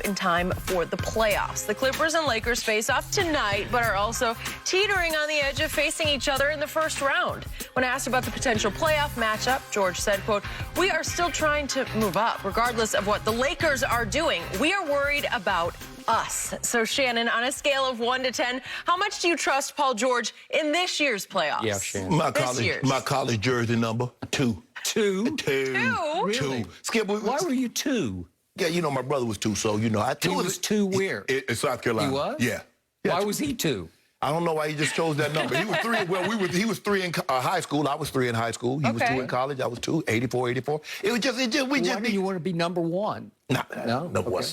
in time for the playoffs. The Clippers and Lakers face off tonight, but are also teetering on the edge of facing each other in the first round. When asked about the potential playoff matchup, George said, quote, "We are still trying to move up. Regardless of what the Lakers are doing, we are worried about us." So, Shannon, on a scale of 1 to 10, how much do you trust Paul George in this year's playoffs? Yeah, Shannon. My college jersey number, 2. 2? 2. Really? 2. Skip, why were you 2? Yeah, you know, my brother was 2, so, you know. He was 2 where? In South Carolina. He was? Yeah. Why was he 2? I don't know why he just chose that number. He was 3. Well, he was 3 in high school. I was 3 in high school. He was 2 in college. I was 2. 84, 84. Why do you want to be number 1? No, number 1.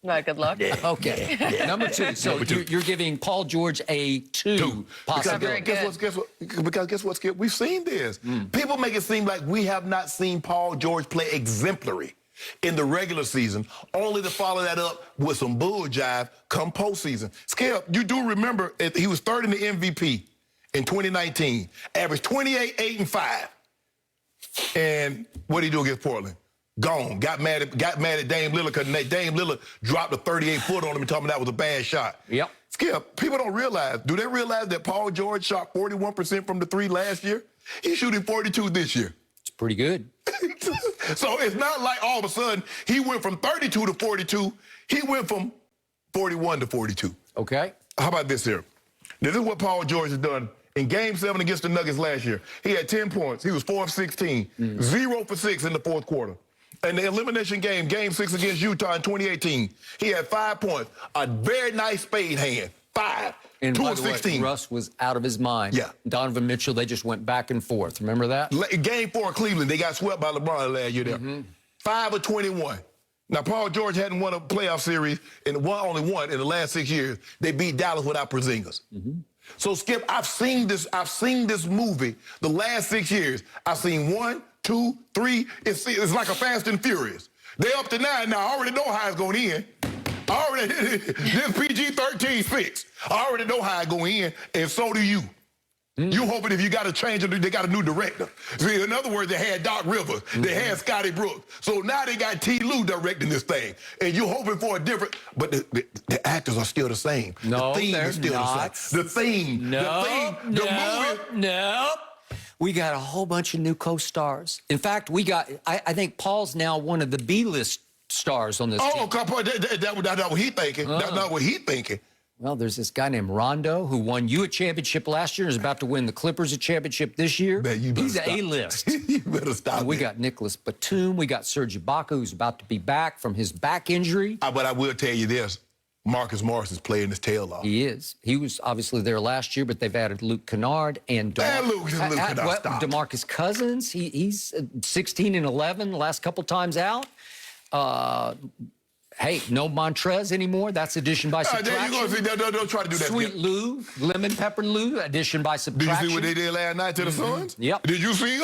Not good luck. Yeah. Okay. Yeah. Number 2. So Number 2. You're giving Paul George a 2 possibility. Because guess what, Skip? We've seen this. People make it seem like we have not seen Paul George play exemplary in the regular season, only to follow that up with some bull jive come postseason. Skip, you do remember he was third in the MVP in 2019, averaged 28, 8, and 5. And what did he do against Portland? Gone. Got mad at Dame Lillard because Dame Lillard dropped a 38-footer on him and told him that was a bad shot. Yep. Skip, people don't realize, do they realize that Paul George shot 41% from the 3 last year? He's shooting 42 this year. It's pretty good. So it's not like all of a sudden he went from 32 to 42. He went from 41 to 42. Okay. How about this here? This is what Paul George has done. In Game 7 against the Nuggets last year, he had 10 points. He was 4 of 16, 0 for 6 in the fourth quarter. In the elimination game, Game 6 against Utah in 2018, he had 5 points, a very nice spade hand, 5, and 2 by of the way, 16. Russ was out of his mind. Yeah. Donovan Mitchell, they just went back and forth. Remember that? Game 4 in Cleveland, they got swept by LeBron last year there. 5 of 21. Now, Paul George hadn't won a playoff series, and only one in the last 6 years. They beat Dallas without Porzingis. So, Skip, I've seen this movie the last 6 years. I've seen 1, 2, 3. It's like a Fast and Furious. They up to 9 now. I already know how it's going to end. This PG-13 fix. I already know how it's going to end, and so do you. You hoping if you got to change it, they got a new director. See, in other words, they had Doc Rivers, they had Scotty Brooks. So now they got T. Lue directing this thing. And you're hoping for a different, but the actors are still the same. No, the theme they're is still not. the same. The theme, the movie. No. We got a whole bunch of new co-stars. In fact, I think Paul's now one of the B-list stars on this team. That's not what he's thinking. That's not what he's thinking. Well, there's this guy named Rondo who won you a championship last year and is about to win the Clippers a championship this year. Man, he's A-list. You better stop. We got Nicholas Batum. We got Serge Ibaka, who's about to be back from his back injury. But I will tell you this. Marcus Morris is playing his tail off. He is. He was obviously there last year, but they've added Luke Kennard and DeMarcus Cousins. He's 16 and 11 the last couple times out. Hey, no Montrez anymore. That's addition by subtraction. Don't try to do that. Sweet Lou, lemon pepper Lou, addition by subtraction. Did you see what they did last night to the Suns? Yep. Did you see?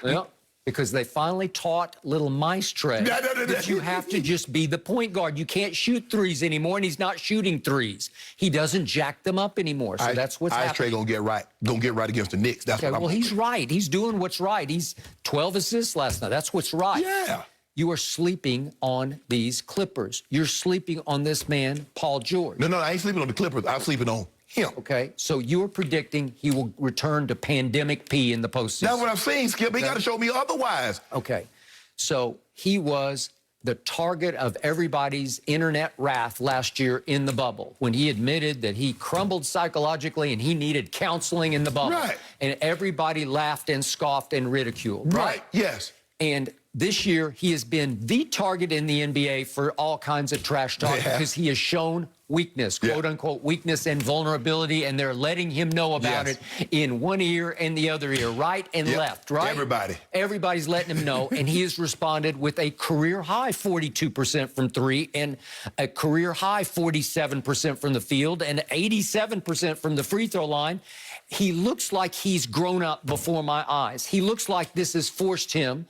Yep. Because they finally taught little Maestre that you have to just be the point guard. You can't shoot threes anymore, and he's not shooting threes. He doesn't jack them up anymore, so that's what's happening. Gonna get right against the Knicks. That's what I'm he's right. He's doing what's right. He's 12 assists last night. That's what's right. Yeah. You are sleeping on these Clippers. You're sleeping on this man, Paul George. No, I ain't sleeping on the Clippers. I'm sleeping on him. Okay, so you are predicting he will return to pandemic P in the postseason. That's what I'm saying, Skip. He got to show me otherwise. Okay, so he was the target of everybody's internet wrath last year in the bubble when he admitted that he crumbled psychologically and he needed counseling in the bubble. Right. And everybody laughed and scoffed and ridiculed. Right, yes. And this year, he has been the target in the NBA for all kinds of trash talk because he has shown weakness, quote-unquote weakness and vulnerability, and they're letting him know about it in one ear and the other ear, right and left, right? Everybody's letting him know, and he has responded with a career-high 42% from 3 and a career-high 47% from the field and 87% from the free throw line. He looks like he's grown up before my eyes. He looks like this has forged him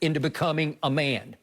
into becoming a man.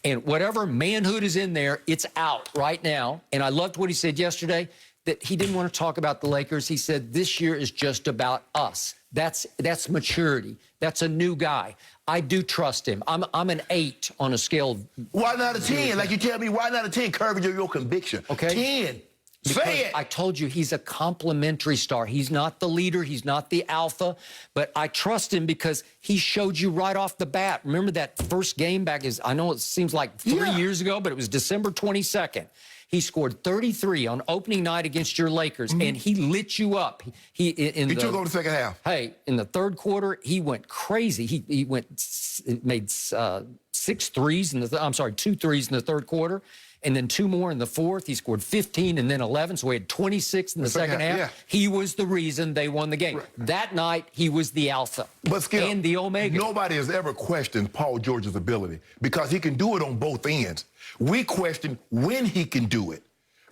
And whatever manhood is in there, it's out right now. And I loved what he said yesterday, that he didn't want to talk about the Lakers. He said, this year is just about us. That's maturity. That's a new guy. I do trust him. I'm an 8 on a scale. Why not a 10? Like you tell me, why not a 10? Curve your conviction. Okay. 10. Because Say it. I told you he's a complementary star. He's not the leader. He's not the alpha. But I trust him because he showed you right off the bat. Remember that first game back I know it seems like 3 years ago, but it was December 22nd. He scored 33 on opening night against your Lakers, and he lit you up. He took over the second half. Hey, in the third quarter, he went crazy. He made 6 threes in the. I'm sorry, 2 threes in the third quarter, and then 2 more in the fourth. He scored 15 and then 11, so he had 26 in the second half. Yeah. He was the reason they won the game. Right. That night, he was the alpha and the omega. Nobody has ever questioned Paul George's ability because he can do it on both ends. We question when he can do it.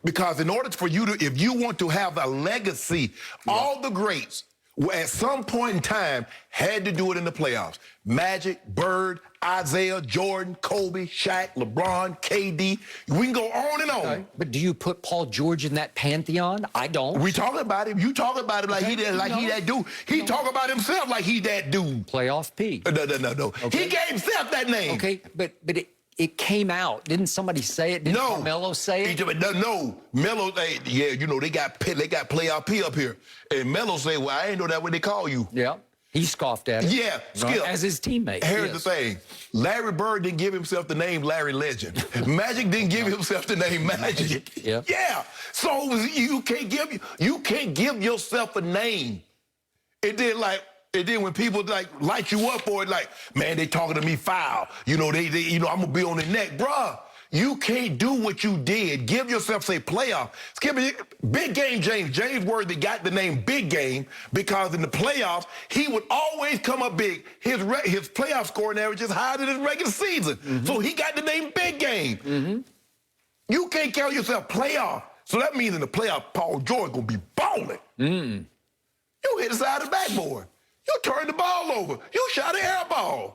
Because in order for you to, if you want to have a legacy, all the greats at some point in time had to do it in the playoffs. Magic, Bird, Isaiah, Jordan, Kobe, Shaq, LeBron, KD. We can go on and on. Okay. But do you put Paul George in that pantheon? I don't. We talking about him. You talk about him like he that dude. He talk about himself like he that dude. Playoff P. No. Okay. He gave himself that name. Okay, but it came out. Didn't somebody say it? Didn't Carmelo say it? No. Melo, yeah, you know, they got playoff P up here. And Melo said, well, I ain't know that what they call you. Yeah. He scoffed at it. Yeah, Skip. As his teammate. Here's the thing. Larry Bird didn't give himself the name Larry Legend. Magic didn't give himself the name Magic. Yeah. Yeah. So you can't give yourself a name. It did when people light you up for it, like, man, they talking to me foul. You know, I'm gonna be on the neck, bruh. You can't do what you did. Give yourself, say, playoff. Skip, Big Game James. James Worthy got the name Big Game because in the playoffs, he would always come up big. His playoff scoring average is higher than his regular season. So he got the name Big Game. You can't count yourself playoff. So that means in the playoff, Paul George gonna be balling. You hit the side of the backboard. You turned the ball over. You shot an air ball.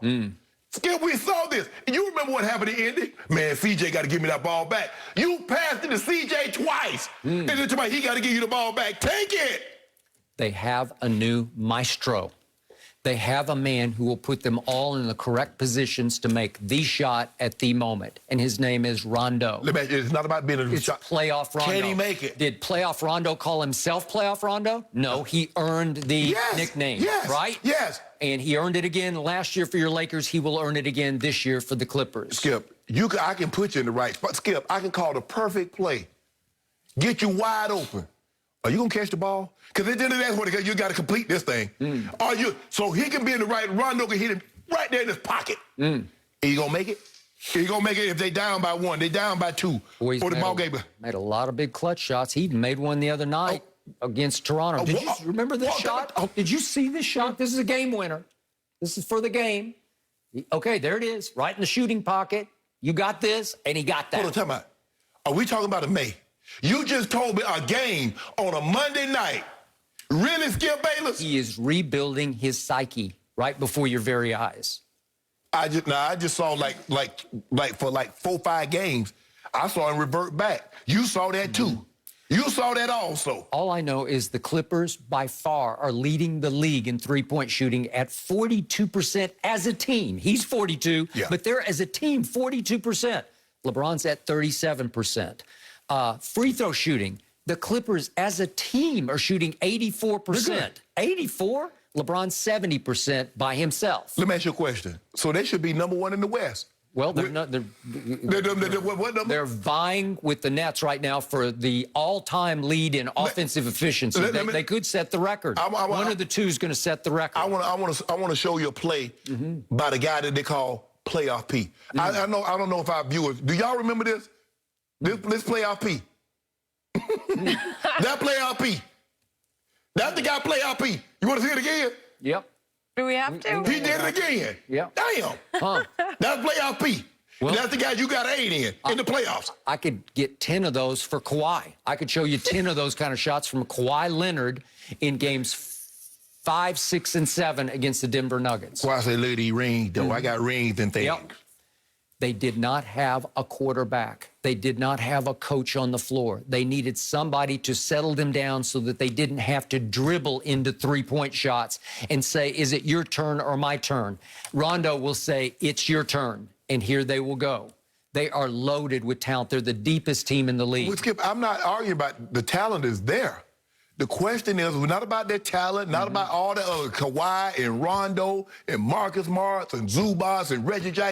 Skip, we saw this. And you remember what happened in Indy? Man, CJ got to give me that ball back. You passed it to CJ twice. And then he got to give you the ball back. Take it. They have a new maestro. They have a man who will put them all in the correct positions to make the shot at the moment. And his name is Rondo. It's not about being a shot. Playoff Rondo. Can he make it? Did Playoff Rondo call himself Playoff Rondo? No, he earned the nickname, right? Yes. And he earned it again last year for your Lakers. He will earn it again this year for the Clippers. Skip, I can put you in the right spot. Skip, I can call the perfect play. Get you wide open. Are you going to catch the ball? Because at the end of that's what you got to complete this thing. So he can be in the right, Rondo can hit him right there in his pocket. Are you going to make it? Are you going to make it if they down by 1, they down by 2, or the ball game? Made a lot of big clutch shots. He made one the other night against Toronto. Did you remember this shot? Did you see this shot? This is a game winner. This is for the game. Okay, there it is, right in the shooting pocket. You got this, and he got that. Hold on, time out. Are we talking about a May? You just told me a game on a Monday night. Really, Skip Bayless? He is rebuilding his psyche right before your very eyes. I just saw like for 4 or 5 games, I saw him revert back. You saw that too. You saw that also. All I know is the Clippers by far are leading the league in three-point shooting at 42% as a team. He's 42, but they're as a team 42%. LeBron's at 37%. Free throw shooting, the Clippers as a team are shooting 84%. 84? LeBron's 70% by himself. Let me ask you a question. So they should be number 1 in the West. Well, they're not. They're vying with the Nets right now for the all-time lead in offensive efficiency. They could set the record. One of the two is going to set the record. I want to show you a play by the guy that they call Playoff P. I don't know if our viewers do. Y'all remember this? This Playoff P. That Playoff P. That's the guy Playoff P. You want to see it again? Yep. Do we have to? He did it again. Yep. Damn. That's Playoff P. Well, that's the guy you got 8 in the playoffs. I could get 10 of those for Kawhi. I could show you 10 of those kind of shots from Kawhi Leonard in games 5, 6, and 7 against the Denver Nuggets. Why I say, look at these rings, though. I got rings and things. They did not have a quarterback They did not have a coach on the floor. They needed somebody to settle them down so that they didn't have to dribble into three-point shots and say, is it your turn or my turn? Rondo will say, it's your turn, and here they will go. They are loaded with talent. They're the deepest team in the league. Well, Skip, I'm not arguing about the talent is there. The question is, we're not about their talent, not about all the other Kawhi and Rondo and Marcus Morris and Zubas and Reggie Jackson.